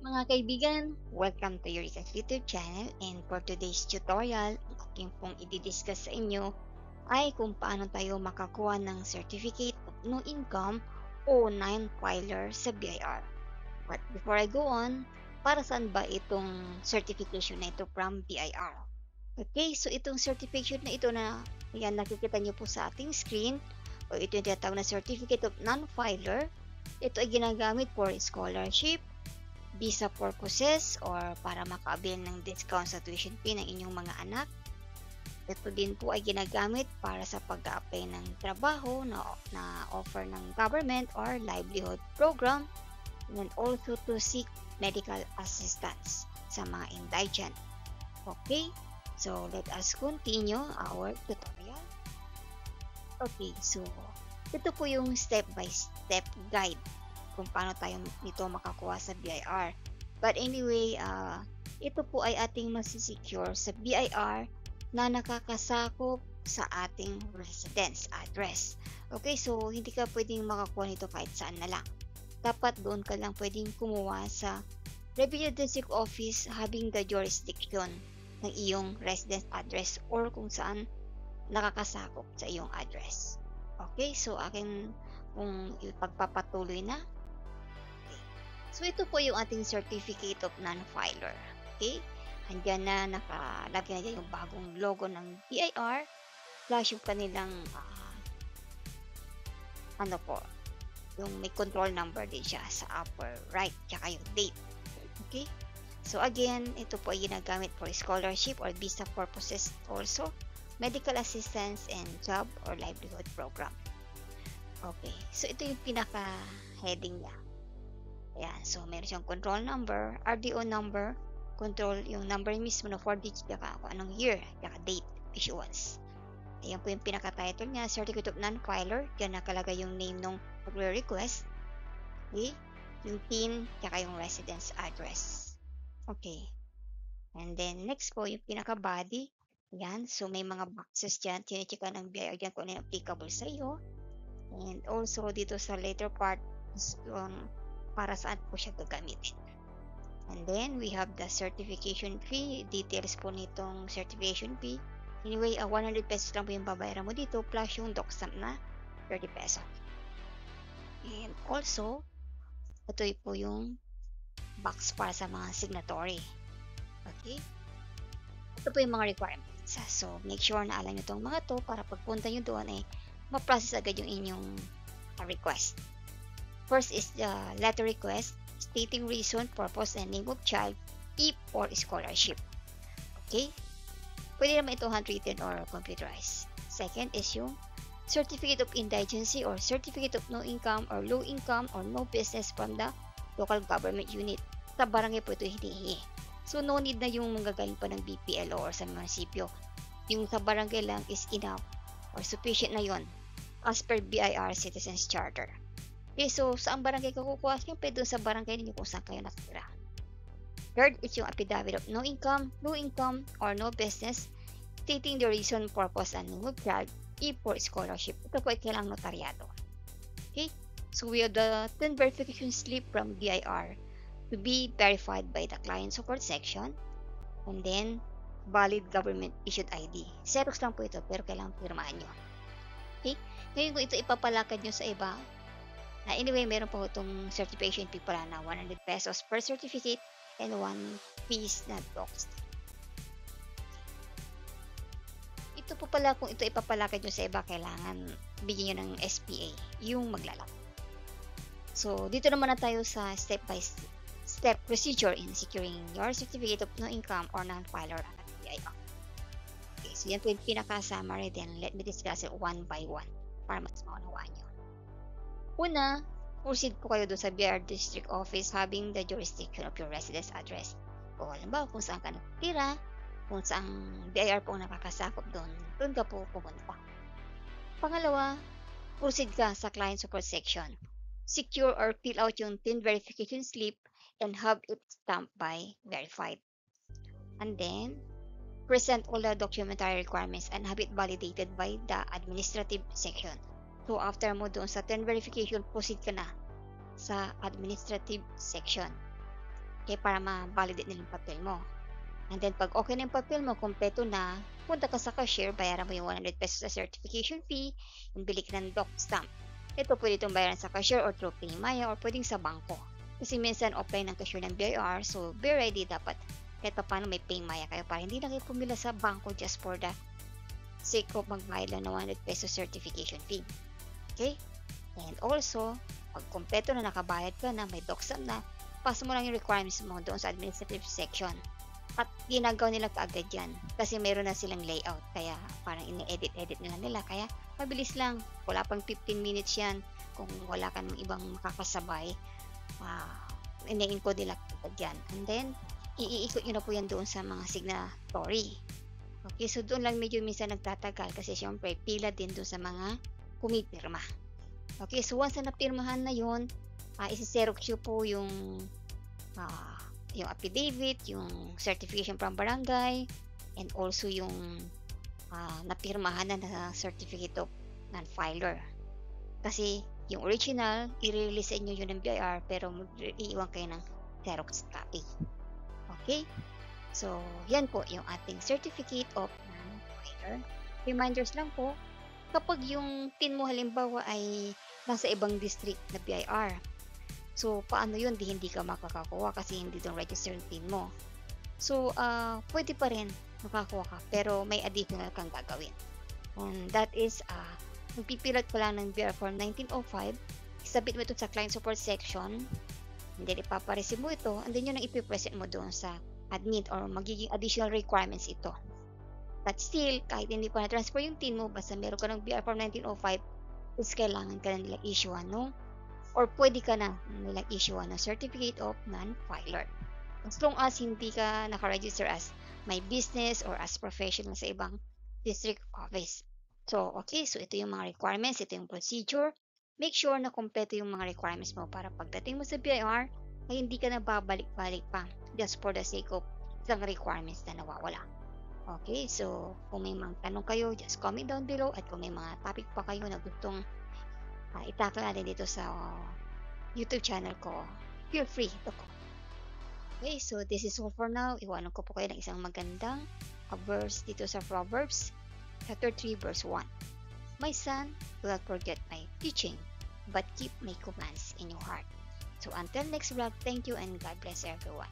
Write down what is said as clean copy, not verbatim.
Mga kaibigan, welcome to your YouTube channel, and for today's tutorial, ang aking pong i-discuss sa inyo ay kung paano tayo makakuha ng Certificate of No Income o non-filer sa BIR. But before I go on, para saan ba itong certification na ito from BIR? Okay, so itong certification na ito na yan nakikita nyo po sa ating screen, o ito yung tinatawag na Certificate of Non-Filer. Ito ay ginagamit for scholarship, visa purposes, or para makaabil ng discount sa tuition fee ng inyong mga anak. Ito din po ay ginagamit para sa pag-apply ng trabaho na offer ng government or livelihood program, and also to seek medical assistance sa mga indigent. Okay, so let us continue our tutorial. Okay, so ito po yung step-by-step guide kung paano tayo nito makakuha sa BIR. But anyway, ito po ay ating masisecure sa BIR na nakakasakop sa ating residence address. Okay, so hindi ka pwedeng makakuha nito kahit saan na lang. Dapat doon ka lang pwedeng kumuha sa Revenue District Office having the jurisdiction ng iyong residence address or kung saan nakakasakop sa iyong address. Okay, so akin kung ipagpapatuloy na. Okay. So ito po yung ating Certificate of Non-Filer. Okay, andyan na, nakalagay na dyan yung bagong logo ng BIR plus yung kanilang yung may control number din siya sa upper right, tsaka yung date. Okay, so again, ito po ay ginagamit for scholarship or visa purposes, also medical assistance, and job or livelihood program. Okay, so ito yung pinaka-heading niya. Ayan, so meron siyang control number, RDO number, control yung number mismo na 4 digits, kung anong year, date, issuance. Ayan po yung pinaka-title niya, Certificate of Non-Filer. Diyan nakalagay yung name ng request. Okay, yung PIN, tsaka yung residence address. Okay, and then next po yung pinaka-body. Yan, so may mga boxes dyan, tinichika ng BIR dyan kung ano yung applicable sa iyo. And also dito sa later part, para saan po siya gagamitin. And then we have the certification fee, details po nitong certification fee. Anyway, 100 pesos lang po yung babayaran mo dito plus yung doc stamp na 30 pesos. And also, ito po yung box para sa mga signatory. Okay? Ito po yung mga requirements. So, make sure na alam nyo itong mga to para pagpunta nyo doon ay ma-process agad yung inyong request. First is the letter request stating reason, purpose, and name of child if for scholarship. Okay? Pwede naman ito handwritten or computerized. Second is yung certificate of indigency or certificate of no income or low income or no business from the local government unit. Sa barangay po ito hinihingi. So, no need na yung manggagaling pa ng BPLO or sa munisipyo. Yung sa barangay lang is enough or sufficient na yon as per BIR Citizens Charter. Okay, so saan barangay ka kukuha? Siyempre doon sa barangay ninyo kung saan kayo nakatira. Third is yung affidavit of no income, or no business stating the reason, purpose, and name of child if for scholarship. Ito po ay kailangang notaryado. Okay, so we have the 10 verification slip from BIR to be verified by the client support section, and then valid government issued ID. Xerox lang po ito pero kailangan pirmahan nyo. Okay? Ngayon kung ito ipapalakad nyo sa iba, anyway, meron po itong certification fee pala na 100 pesos per certificate and 1 piece na box. Ito po pala, kung ito ipapalakad nyo sa iba, kailangan bigyan nyo ng SPA, yung maglalak. So, dito naman na tayo sa step procedure in securing your certificate of no income or non-filer at BIR. Okay, so yan po yung pinaka-summary. Then, let me discuss it one by one para mas maunawaan nyo. Una, proceed po kayo doon sa BIR District Office having the jurisdiction of your residence address. O halimbawa kung saan ka nakatira, kung saan BIR po nakakasakop doon ka po pumunta. Pangalawa, proceed ka sa client support section. Secure or fill out yung TIN verification slip and have it stamped by verified. And then, present all the documentary requirements and have it validated by the administrative section. So, after mo doon sa TIN verification, proceed ka na sa administrative section. Okay, para ma-validate nila yung papel mo. And then, pag okay na yung papel mo, kompleto na, punta ka sa cashier, bayaran mo yung 100 pesos sa certification fee, yung bili ka ng doc stamp. Ito pwede itong bayaran sa cashier or through PayMaya or pwedeng sa bangko. Kasi minsan offline ng cashier ng BIR, so be ready dapat kahit pa paano may PayMaya kayo para hindi na kayo pumila sa bangko just for the sake of magbayad lang ng 100 pesos certification fee. Okay? And also, pag kompleto na nakabayad ka na, may doc stamp na, pasa mo lang yung requirements mo doon sa administrative section. At ginagawa nila kaagad yan kasi meron na silang layout. Kaya parang ini-edit nila. Kaya mabilis lang. Wala pang 15 minutes yan. Kung wala ka ng ibang makakasabay, ini-encode nila kaagad yan. And then, iikot nyo na po yan doon sa mga signatory. Okay, so doon lang medyo minsan nagtatagal kasi syempre pila din doon sa mga pumipirma. Okay, so once na napirmahan na yun, isi-xerox nyo po yung affidavit, yung certification from barangay, and also yung napirmahan na certificate of non-filer. Kasi yung original, i-release sa inyo yun ng BIR, pero iiwan kayo ng Xerox copy. Okay? So, yan po yung ating certificate of non-filer. Reminders lang po, kapag yung PIN mo halimbawa ay nasa ibang district na BIR, so, paano yun? Hindi ka makakakuha kasi hindi doon register yung PIN mo. So, pwede pa rin makakuha ka, pero may additional kang gagawin. And that is, magpipilat ko lang ng BIR Form 1905, isabit mo ito sa client support section, and then ipapareceive mo ito, and then yun ang ipipresent mo doon sa admin or magiging additional requirements ito. But still, kahit hindi pa na-transfer yung PIN mo, basta meron ka ng BIR Form 1905, is kailangan ka na nila issue or pwede ka na nilang issue ng certificate of non-filer. As long as hindi ka nakaregister as my business or as professional sa ibang district office. So, okay. So, ito yung mga requirements. Ito yung procedure. Make sure na kompleto yung mga requirements mo para pagdating mo sa BIR, ay hindi ka na babalik-balik pa just for the sake of isang requirements na nawawala. Okay. So, kung may mga tanong kayo, just comment down below. At kung may mga topic pa kayo na gustong itakla natin dito sa YouTube channel ko, feel free to comment. Okay, so this is all for now. Iwanan ko po kayo ng isang magandang verse dito sa Proverbs chapter 3 verse 1. My son, do not forget my teaching, but keep my commands in your heart. So until next vlog, thank you and God bless everyone.